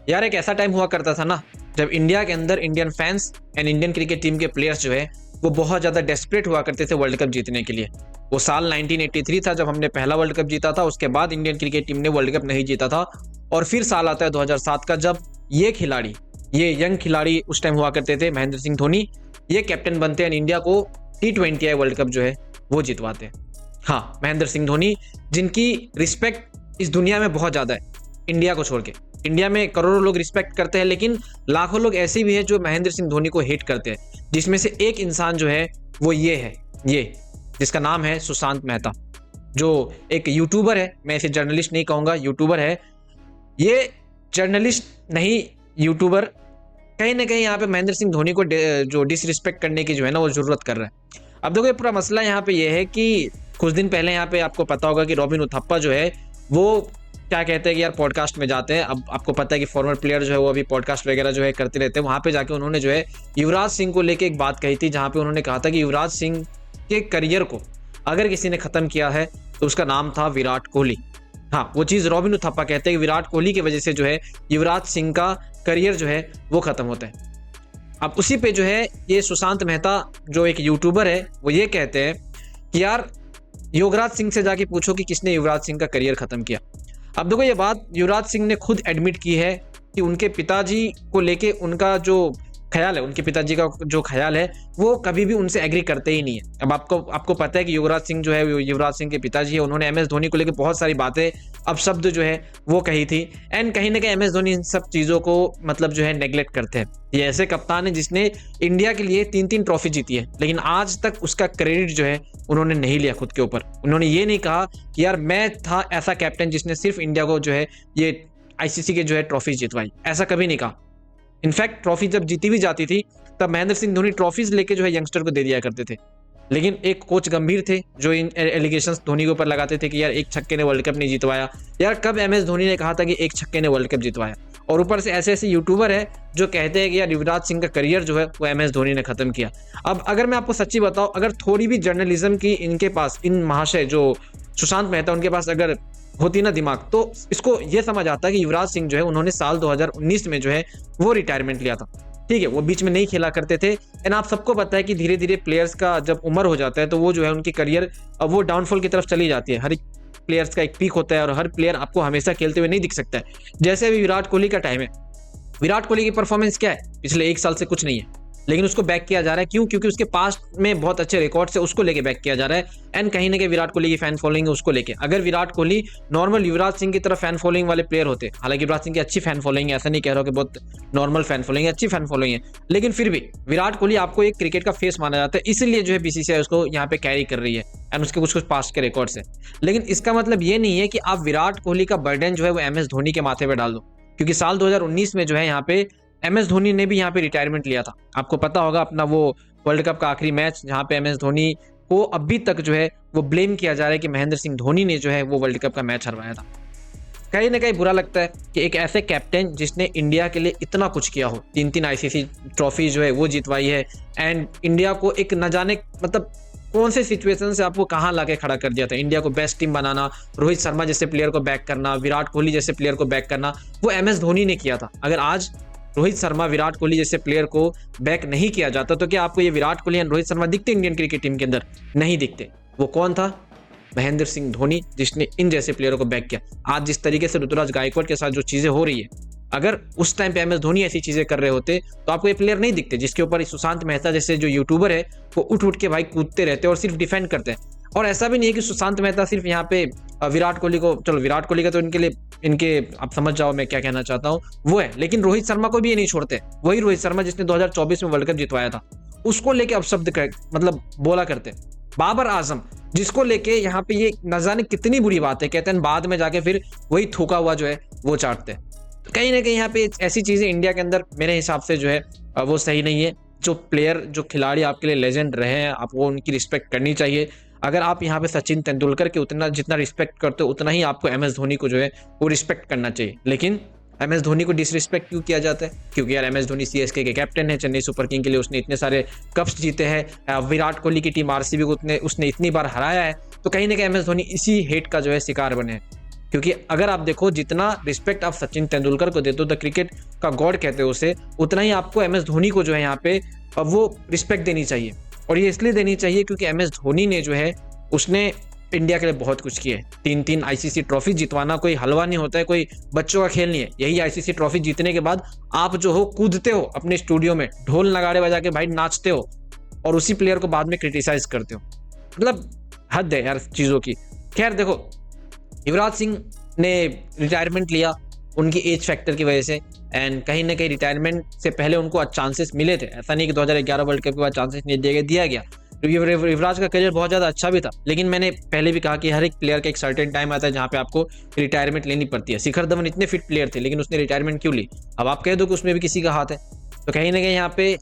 यार एक ऐसा टाइम हुआ करता था ना जब इंडिया के अंदर Indian fans and Indian cricket team के प्लेयर्स जो है वो बहुत ज़्यादा डेस्परेट हुआ करते थे वर्ल्ड कप जीतने के लिए। वो साल 1983 था जब हमने पहला वर्ल्ड कप जीता था, उसके बाद इंडियन क्रिकेट टीम ने वर्ल्ड कप नहीं जीता था। और फिर साल आता है 2007 का जब ये यंग खिलाड़ी उस टाइम हुआ करते थे, महेंद्र सिंह धोनी, ये कैप्टन बनते हैं इंडिया को T20 वर्ल्ड कप जो है वो जितवाते हैं। हाँ, महेंद्र सिंह धोनी जिनकी रिस्पेक्ट इस दुनिया में बहुत ज़्यादा है, इंडिया को छोड़ के। इंडिया में करोड़ों लोग रिस्पेक्ट करते हैं, लेकिन लाखों लोग ऐसे भी हैं जो महेंद्र सिंह धोनी को हेट करते हैं, जिसमें से एक इंसान जो है वो ये जिसका नाम है सुशांत मेहता, जो एक यूट्यूबर है। मैं इसे जर्नलिस्ट नहीं कहूँगा, यूट्यूबर है ये, जर्नलिस्ट नहीं यूट्यूबर। कहीं ना कहीं यहाँ पे महेंद्र सिंह धोनी को जो डिसरिस्पेक्ट करने की जो है ना वो जरूरत कर रहा है। अब देखो ये पूरा मसला यहाँ पे ये है कि कुछ दिन पहले यहाँ पे आपको पता होगा कि रॉबिन उथप्पा जो है वो क्या कहते हैं कि यार पॉडकास्ट में जाते हैं। अब आपको पता है कि फॉर्मर प्लेयर जो है वो अभी पॉडकास्ट वगैरह जो है करते रहते हैं। वहां पे जाके उन्होंने जो है युवराज सिंह को लेके एक बात कही थी, जहां पे उन्होंने कहा था कि युवराज सिंह के करियर को अगर किसी ने खत्म किया है तो उसका नाम था विराट कोहली। हाँ, वो चीज रॉबिन उथप्पा कहते हैं कि विराट कोहली की वजह से जो है युवराज सिंह का करियर जो है वो खत्म होता है। अब उसी पे जो है ये सुशांत मेहता जो एक यूट्यूबर है वो ये कहते हैं कि यार युवराज सिंह से जाके पूछो कि किसने युवराज सिंह का करियर खत्म किया। अब देखो ये बात युवराज सिंह ने खुद एडमिट की है कि उनके पिताजी को लेके उनका जो ख्याल है, उनके पिताजी का जो ख्याल है वो कभी भी उनसे एग्री करते ही नहीं है। अब आपको पता है कि युवराज सिंह जो है, युवराज सिंह के पिताजी है, उन्होंने MS धोनी को लेकर बहुत सारी बातें, अपशब्द जो है वो कही थी। एंड कहीं ना कहीं MS धोनी इन सब चीज़ों को मतलब जो है नेग्लेक्ट करते हैं। ये ऐसे कप्तान है जिसने इंडिया के लिए 3 ट्रॉफी जीती है, लेकिन आज तक उसका क्रेडिट जो है उन्होंने नहीं लिया खुद के ऊपर। उन्होंने ये नहीं कहा कि यार मैं था ऐसा कैप्टन जिसने सिर्फ इंडिया को जो है ये ICC के जो है ट्रॉफी जितवाई, ऐसा कभी नहीं कहा। इनफैक्ट ट्रॉफी जब जीती भी जाती थी तब महेंद्र सिंह धोनी ट्रॉफीज लेके जो है यंगस्टर को दे दिया करते थे। लेकिन एक कोच गंभीर थे जो इन एलिगेशंस धोनी के ऊपर लगाते थे कि यार एक छक्के ने वर्ल्ड कप नहीं जितवाया। यार कब MS धोनी ने कहा था कि एक छक्के ने वर्ल्ड कप जितवाया? और ऊपर से ऐसे यूट्यूबर है जो कहते हैं कि यार युवराज सिंह का करियर जो है वो MS धोनी ने खत्म किया। अब अगर मैं आपको सच्ची बताऊं, अगर थोड़ी भी जर्नलिज्म की इनके पास, इन महाशय जो सुशांत मेहता, उनके पास अगर होती ना दिमाग, तो इसको ये समझ आता कि युवराज सिंह जो है उन्होंने साल 2019 में जो है वो रिटायरमेंट लिया था। ठीक है, वो बीच में नहीं खेला करते थे। एंड आप सबको पता है कि धीरे धीरे प्लेयर्स का जब उम्र हो जाता है तो वो जो है उनकी करियर अब वो डाउनफॉल की तरफ चली जाती है। हर एक प्लेयर्स का एक पीक होता है और हर प्लेयर आपको हमेशा खेलते हुए नहीं दिख सकता है। जैसे अभी विराट कोहली का टाइम है, विराट कोहली की परफॉर्मेंस क्या है, पिछले 1 साल से कुछ नहीं है, लेकिन उसको बैक किया जा रहा है। क्यों? क्योंकि उसके पास्ट में बहुत अच्छे रिकॉर्ड से उसको लेके बैक किया जा रहा है। एंड कहीं ना कहीं विराट कोहली की फैन फॉलोइंग है उसको लेके। अगर विराट कोहली नॉर्मल युवराज सिंह की तरह फैन फॉलोइंग वाले प्लेयर होते, हालांकि युवराज सिंह की अच्छी फैन फॉलोइंग है, ऐसा नहीं कह रहा हूं कि बहुत नॉर्मल फैन फॉलोइंग है, अच्छी फैन फॉलोइंग है, लेकिन फिर भी विराट कोहली आपको एक क्रिकेट का फेस माना जाता है, इसलिए जो है BCCI उसको यहाँ पे कैरी कर रही है एंड उसके कुछ पास्ट के रिकॉर्ड्स है। लेकिन इसका मतलब ये नहीं है कि आप विराट कोहली का बर्डन जो है वो MS धोनी के माथे पे डाल दो, क्योंकि साल 2019 में जो है यहाँ पे MS धोनी ने भी यहाँ पे रिटायरमेंट लिया था। आपको पता होगा अपना वो वर्ल्ड कप का आखिरी मैच, जहाँ पे MS धोनी को अभी तक जो है वो ब्लेम किया जा रहा है कि महेंद्र सिंह धोनी ने जो है वो वर्ल्ड कप का मैच हरवाया था। कहीं ना कहीं बुरा लगता है कि एक ऐसे कैप्टन जिसने इंडिया के लिए इतना कुछ किया हो, 3 ICC ट्रॉफी जो है वो जितवाई है, एंड इंडिया को एक न जाने मतलब कौन से सिचुएशन से आपको कहाँ लाके खड़ा कर दिया था। इंडिया को बेस्ट टीम बनाना, रोहित शर्मा जैसे प्लेयर को बैक करना, विराट कोहली जैसे प्लेयर को बैक करना, वो MS धोनी ने किया था। अगर आज रोहित शर्मा, विराट कोहली जैसे प्लेयर को बैक नहीं किया जाता तो क्या आपको ये विराट कोहली और रोहित शर्मा दिखते इंडियन क्रिकेट टीम के अंदर? नहीं दिखते। वो कौन था? महेंद्र सिंह धोनी, जिसने इन जैसे प्लेयरों को बैक किया। आज जिस तरीके से ऋतुराज गायकवाड़ के साथ जो चीजें हो रही है, अगर उस टाइम पे MS धोनी ऐसी चीजें कर रहे होते तो आपको ये प्लेयर नहीं दिखते, जिसके ऊपर सुशांत मेहता जैसे जो यूट्यूबर है वो उठ के भाई कूदते रहते और सिर्फ डिफेंड करते हैं। और ऐसा भी नहीं है कि सुशांत मेहता सिर्फ यहाँ पे विराट कोहली को, चलो विराट कोहली का तो इनके आप समझ जाओ मैं क्या कहना चाहता हूँ वो है, लेकिन रोहित शर्मा को भी ये नहीं छोड़ते। वही रोहित शर्मा जिसने 2024 में वर्ल्ड कप जितवाया था, उसको लेके अपशब्द मतलब बोला करते। बाबर आजम, जिसको लेके यहाँ पे ये न जाने कितनी बुरी बात है कहते हैं, बाद में जाके फिर वही थूका हुआ जो है वो चाटते हैं। तो कहीं ना कहीं यहाँ पे ऐसी चीजें इंडिया के अंदर मेरे हिसाब से जो है वो सही नहीं है। जो प्लेयर, जो खिलाड़ी आपके लिए लेजेंड रहे हैं, आपको उनकी रिस्पेक्ट करनी चाहिए। अगर आप यहाँ पे सचिन तेंदुलकर के उतना जितना रिस्पेक्ट करते हो, उतना ही आपको MS धोनी को जो है वो रिस्पेक्ट करना चाहिए। लेकिन MS धोनी को डिसरिस्पेक्ट क्यों किया जाता है? क्योंकि यार MS धोनी CSK के कैप्टन है, चेन्नई सुपर किंग के लिए उसने इतने सारे कप्स जीते हैं, विराट कोहली की टीम RCB को उसने इतनी बार हराया है, तो कहीं ना कहीं MS धोनी इसी हेट का जो है शिकार बने हैं। क्योंकि अगर आप देखो जितना रिस्पेक्ट आप सचिन तेंदुलकर को देते हो, द क्रिकेट का गॉड कहते हो उसे, उतना ही आपको एम एस धोनी को जो है यहाँ पे वो रिस्पेक्ट देनी चाहिए। और ये इसलिए देनी चाहिए क्योंकि एम एस धोनी ने जो है उसने इंडिया के लिए बहुत कुछ किया है। 3-3 आईसीसी ट्रॉफी जितवाना कोई हलवा नहीं होता है, कोई बच्चों का खेल नहीं है। यही आईसीसी ट्रॉफी जीतने के बाद आप जो हो कूदते हो अपने स्टूडियो में, ढोल नगाड़े बजा के भाई नाचते हो, और उसी प्लेयर को बाद में क्रिटिसाइज करते हो। मतलब हद है यार चीजों की। खैर देखो, युवराज सिंह ने रिटायरमेंट लिया उनकी एज फैक्टर की वजह से, एंड कहीं ना कहीं रिटायरमेंट से पहले उनको चांसेस मिले थे। ऐसा नहीं कि 2011 वर्ल्ड कप के बाद चांसेस नहीं दिया गया। युवराज का करियर बहुत ज़्यादा अच्छा भी था, लेकिन मैंने पहले भी कहा कि हर एक प्लेयर का एक सर्टेन टाइम आता है जहाँ पे आपको रिटायरमेंट लेनी पड़ती है। शिखर धवन इतने फिट प्लेयर थे, लेकिन उसने रिटायरमेंट क्यों ली? अब आप कह दो कि उसमें भी किसी का हाथ है, तो कहीं ना कहीं यहाँ पे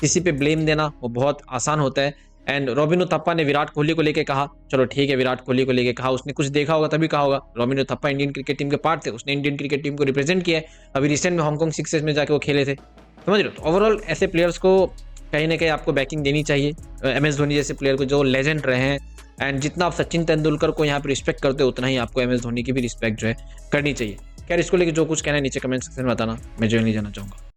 किसी पे ब्लेम देना वो बहुत आसान होता है। एंड रॉबिनो थप्पा ने विराट कोहली को लेके कहा, चलो ठीक है, विराट कोहली को लेके कहा, उसने कुछ देखा होगा तभी कहा होगा। रॉबिनो थप्पा इंडियन क्रिकेट टीम के पार्ट थे, उसने इंडियन क्रिकेट टीम को रिप्रेजेंट किया है। अभी रिसेंट में हांगकांग सिक्सर्स में जाके वो खेले थे, समझ रहे हो? तो ओवरऑल ऐसे प्लेयर्स को कहीं ना कहीं आपको बैकिंग देनी चाहिए। एम एस धोनी जैसे प्लेयर को जो लेजेंड रहे हैं, एंड जितना आप सचिन तेंदुलकर को यहाँ पे रिस्पेक्ट करते हो, उतना ही आपको एम एस धोनी की भी रिस्पेक्ट जो है करनी चाहिए। खैर, इसको लेकर जो कुछ कहना है नीचे कमेंट सेक्शन में बताना, मैं जो नहीं जाना चाहूँगा।